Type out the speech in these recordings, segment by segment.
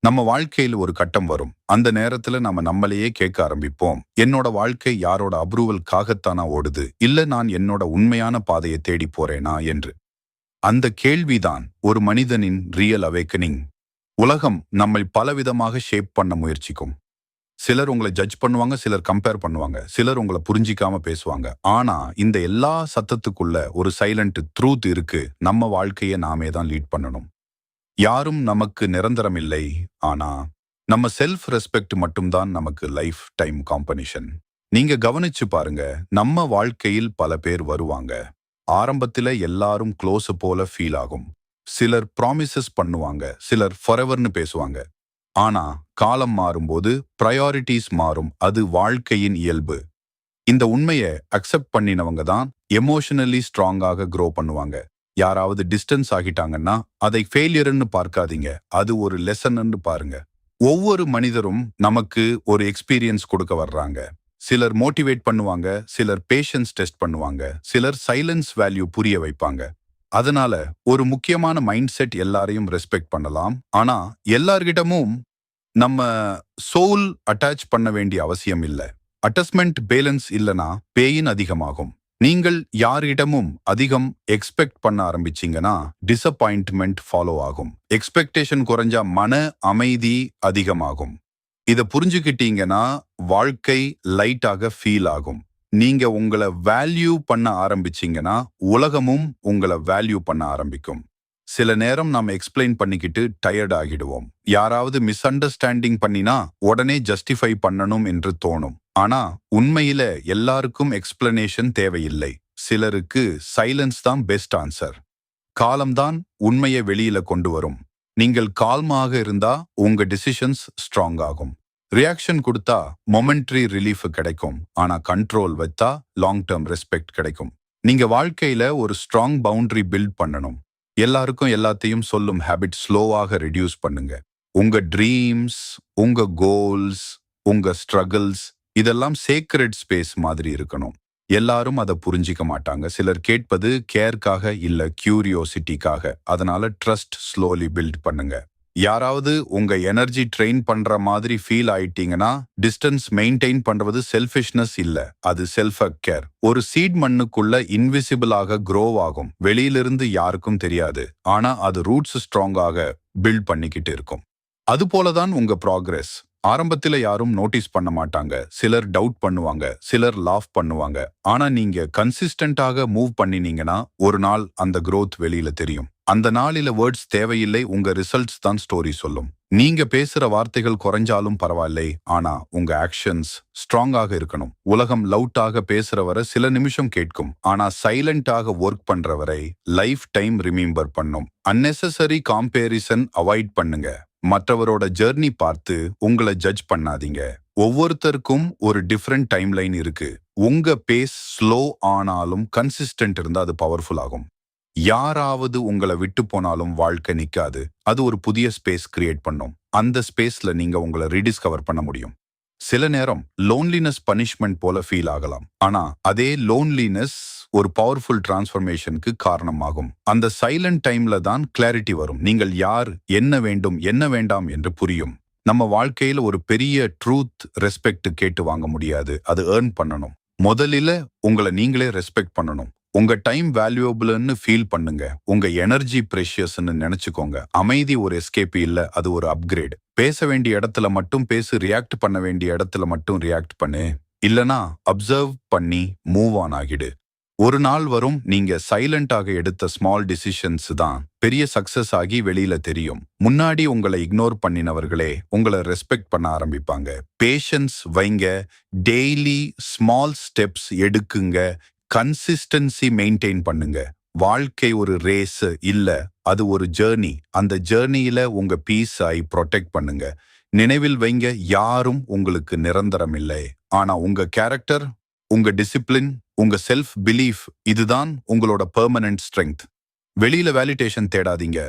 நம்ம வாழ்க்கையில் ஒரு கட்டம் வரும். அந்த நேரத்துல நம்ம நம்மளையே கேட்க ஆரம்பிப்போம். என்னோட வாழ்க்கை யாரோட அப்ரூவல்காகத்தானா ஓடுது? இல்ல நான் என்னோட உண்மையான பாதையை தேடி போறேனா என்று. அந்த கேள்விதான் ஒரு மனிதனின் ரியல் அவேக்கனிங். உலகம் நம்மை பலவிதமாக ஷேப் பண்ண முயற்சிக்கும். சிலர் உங்களை ஜட்ஜ் பண்ணுவாங்க, சிலர் கம்பேர் பண்ணுவாங்க, சிலர் உங்களை புரிஞ்சிக்காம பேசுவாங்க. ஆனா இந்த எல்லா சத்தத்துக்குள்ள ஒரு சைலண்ட் ட்ரூத் இருக்கு. நம்ம வாழ்க்கையை நாமே தான் லீட் பண்ணணும். யாரும் நமக்கு நிரந்தரம் இல்லை. ஆனா நம்ம செல்ஃப் ரெஸ்பெக்ட் மட்டும்தான் நமக்கு லைஃப் டைம் காம்பனிஷன். நீங்க கவனிச்சு பாருங்க, நம்ம வாழ்க்கையில் பல பேர் வருவாங்க. ஆரம்பத்துல எல்லாரும் க்ளோஸ் போல ஃபீல் ஆகும். சிலர் ப்ராமிசஸ் பண்ணுவாங்க, சிலர் ஃபரெவர்னு பேசுவாங்க. ஆனா காலம் மாறும்போது ப்ரையாரிட்டிஸ் மாறும். அது வாழ்க்கையின் இயல்பு. இந்த உண்மையை அக்செப்ட் பண்ணினவங்க தான் எமோஷனலி ஸ்ட்ராங்காக க்ரோ பண்ணுவாங்க. யாராவது டிஸ்டன்ஸ் ஆகிட்டாங்கன்னா அதை ஃபெயிலியர்னு பார்க்காதீங்க, அது ஒரு லெசன்னு பாருங்க. ஒவ்வொரு மனிதரும் நமக்கு ஒரு எக்ஸ்பீரியன்ஸ் கொடுக்க வர்றாங்க. சிலர் மோட்டிவேட் பண்ணுவாங்க, சிலர் பேஷன்ஸ் டெஸ்ட் பண்ணுவாங்க, சிலர் சைலன்ஸ் வேல்யூ புரிய வைப்பாங்க. அதனால ஒரு முக்கியமான மைண்ட் செட், எல்லாரையும் ரெஸ்பெக்ட் பண்ணலாம், ஆனா எல்லார்கிட்டமும் நம்ம சோல் அட்டாச் பண்ண வேண்டிய அவசியம் இல்லை. அட்டாச்மெண்ட் பேலன்ஸ் இல்லனா பெயின் அதிகமாகும். நீங்கள் யாரிடமும் அதிகம் எக்ஸ்பெக்ட் பண்ண ஆரம்பிச்சீங்கன்னா டிசப்பாயின்ட்மெண்ட் ஃபாலோ ஆகும். எக்ஸ்பெக்டேஷன் குறைஞ்சா மன அமைதி அதிகமாகும். இத புரிஞ்சுக்கிட்டீங்கன்னா வாழ்க்கை லைட்டாக ஃபீல் ஆகும். நீங்க உங்களை வேல்யூ பண்ண ஆரம்பிச்சீங்கன்னா உலகமும் உங்களை வேல்யூ பண்ண ஆரம்பிக்கும். சில நேரம் நாம் எக்ஸ்பிளைன் பண்ணிக்கிட்டு டயர்ட் ஆகிடுவோம். யாராவது மிஸ் அண்டர்ஸ்டாண்டிங் பண்ணினா உடனே ஜஸ்டிஃபை பண்ணணும் என்று தோணும். ஆனா உண்மையில எல்லாருக்கும் எக்ஸ்பிளனேஷன் தேவையில்லை. சிலருக்கு சைலன்ஸ் தான் பெஸ்ட் ஆன்சர். காலம்தான் உண்மையை வெளியில கொண்டு வரும். நீங்கள் கால்மாக இருந்தா உங்க டிசிஷன்ஸ் ஸ்ட்ராங் ஆகும். ரியாக்ஷன் கொடுத்தா மொமெண்ட்ரி ரிலீஃப் கிடைக்கும். ஆனா கண்ட்ரோல் வைத்தா லாங் டேர்ம் ரெஸ்பெக்ட் கிடைக்கும். நீங்க வாழ்க்கையில ஒரு ஸ்ட்ராங் பவுண்டரி பில்ட் பண்ணணும். எல்லாருக்கும் எல்லாத்தையும் சொல்லும் ஹேபிட் ஸ்லோவாக ரெடியூஸ் பண்ணுங்க. உங்க ட்ரீம்ஸ், உங்க கோல்ஸ், உங்க ஸ்ட்ரகிள்ஸ் இதெல்லாம் சேக்ரெட் ஸ்பேஸ் மாதிரி இருக்கணும். எல்லாரும் அதை புரிஞ்சிக்க மாட்டாங்க. சிலர் கேட்பது கேர்க்காக இல்ல கியூரியோசிட்டிக்காக. அதனால ட்ரஸ்ட் ஸ்லோலி பில்ட் பண்ணுங்க. யாராவது உங்க எனர்ஜி ட்ரெயின் பண்ற மாதிரி ஃபீல் ஆயிட்டீங்கன்னா டிஸ்டன்ஸ் மெயின்டைன் பண்றது செல்ஃபிஷ்னஸ் இல்ல, அது செல்ஃப் கேர். ஒரு சீட் மண்ணுக்குள்ள இன்விசிபிளாக க்ரோ ஆகும். வெளியிலிருந்து யாருக்கும் தெரியாது, ஆனா அது ரூட்ஸ் ஸ்ட்ராங்காக பில்ட் பண்ணிக்கிட்டு இருக்கும். அது போலதான் உங்க ப்ராக்ரெஸ். ஆரம்பத்துல யாரும் நோட்டீஸ் பண்ண மாட்டாங்க. சிலர் டவுட் பண்ணுவாங்க, சிலர் லாஃப் பண்ணுவாங்க. ஆனா நீங்க கன்சிஸ்டன்டாக மூவ் பண்ணினீங்கன்னா ஒரு நாள் அந்த growth வெளியில தெரியும். அந்த நாளில வேர்ட்ஸ் தேவையில்லை, உங்க ரிசல்ட்ஸ் தான் ஸ்டோரி சொல்லும். நீங்க பேசுற வார்த்தைகள் குறைஞ்சாலும் பரவாயில்லை, ஆனா உங்க ஆக்ஷன்ஸ் ஸ்ட்ராங்காக இருக்கணும். உலகம் லவுட்டாக பேசுறவரை சில நிமிஷம் கேட்கும், ஆனா சைலண்டாக ஒர்க் பண்றவரை லைஃப் டைம் ரிமெம்பர் பண்ணும். அன்னெசரி காம்பேரிசன் அவாய்ட் பண்ணுங்க. மற்றவரோட ஜெர்னி பார்த்து உங்களை ஜட்ஜ் பண்ணாதீங்க. ஒவ்வொருத்தருக்கும் ஒரு டிஃப்ரெண்ட் டைம் லைன் இருக்கு. உங்க பேஸ் ஸ்லோ ஆனாலும் கன்சிஸ்டன்ட் இருந்தா அது பவர்ஃபுல் ஆகும். யாராவது உங்களை விட்டு போனாலும் வாழ்க்கை நிக்காது. அது ஒரு புதிய ஸ்பேஸ் கிரியேட் பண்ணும். அந்த ஸ்பேஸ்ல நீங்க உங்களை ரீடிஸ்கவர் பண்ண முடியும். சில நேரம் லோன்லினஸ் பனிஷ்மெண்ட் போல ஃபீல் ஆகலாம், ஆனா அதே லோன்லினஸ் ஒரு பவர்ஃபுல் டிரான்ஸ்ஃபர்மேஷனுக்கு காரணமாகும். அந்த சைலண்ட் டைம்ல தான் கிளாரிட்டி வரும். நீங்கள் யார், என்ன வேண்டும், என்ன வேண்டாம் என்று புரியும். நம்ம வாழ்க்கையில ஒரு பெரிய ட்ரூத் ரெஸ்பெக்ட் கேட்டு வாங்க முடியாது, அது ஏர்ன் பண்ணணும். முதலில் உங்களை நீங்களே ரெஸ்பெக்ட் பண்ணணும். உங்க டைம் வேல்யூபிள்னு ஃபீல் பண்ணுங்க. உங்க எனர்ஜி ப்ரெஷியஸ்ன்னு நினைச்சுக்கோங்க. அமைதி ஒரு எஸ்கேப் இல்ல, அது ஒரு அப்கிரேட். பேச வேண்டிய இடத்துல மட்டும் பேசு, ரியாக்ட் பண்ண வேண்டிய இடத்துல மட்டும் ரியாக்ட் பண்ணு. இல்லனா அப்சர்வ் பண்ணி மூவ் ஆன் ஆகிடு. ஒரு நாள் வரும், நீங்க சைலண்டாக எடுத்த ஸ்மால் டிசிஷன்ஸ் தான் பெரிய சக்சஸ் ஆகி வெளியில தெரியும். முன்னாடி உங்களை இக்னோர் பண்ணினவர்களே உங்களை ரெஸ்பெக்ட் பண்ண ஆரம்பிப்பாங்க. பேஷன்ஸ் வைங்க, டெய்லி ஸ்மால் ஸ்டெப்ஸ் எடுக்குங்க, கன்சிஸ்டன்சி மெயின்டைன் பண்ணுங்க. வாழ்க்கை ஒரு ரேஸ் இல்ல, அது ஒரு ஜேர்னி. அந்த ஜேர்னியில உங்க பீஸ் ஐ ப்ரொடெக்ட் பண்ணுங்க. நினைவில் வைங்க, யாரும் உங்களுக்கு நிரந்தரம் இல்லை. ஆனா உங்க கேரக்டர், உங்க டிசிப்ளின், உங்க செல்ஃப் பிலீஃப் இதுதான் உங்களோட பெர்மனன்ட் ஸ்ட்ரெங்க். வெளியில வேலிடேஷன் தேடாதீங்க.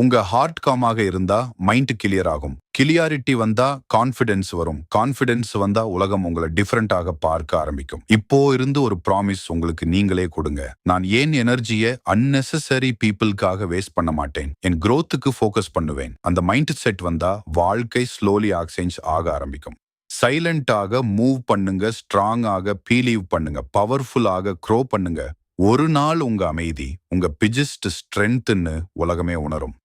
உங்க ஹார்ட் காமாக இருந்தா மைண்ட் கிளியர் ஆகும். கிளியாரிட்டி வந்தா கான்ஃபிடன்ஸ் வரும். கான்ஃபிடன்ஸ் வந்தா உலகம் உங்களை டிஃபரெண்டாக பார்க்க ஆரம்பிக்கும். இப்போ இருந்து ஒரு ப்ராமிஸ் உங்களுக்கு நீங்களே கொடுங்க. நான் ஏன் எனர்ஜியை அன்னெசரி பீப்புளுக்காக வேஸ்ட் பண்ண மாட்டேன். என் growthக்கு ஃபோக்கஸ் பண்ணுவேன். அந்த மைண்ட் செட் வந்தா வாழ்க்கை ஸ்லோலி ஆக்சேஞ்ச் ஆக ஆரம்பிக்கும். சைலண்டாக மூவ் பண்ணுங்க, ஸ்ட்ராங்காக பீலீவ் பண்ணுங்க, பவர்ஃபுல்லாக க்ரோ பண்ணுங்க. ஒரு நாள் உங்க அமைதி உங்க பிஜஸ்ட் ஸ்ட்ரென்த்னு உலகமே உணரும்.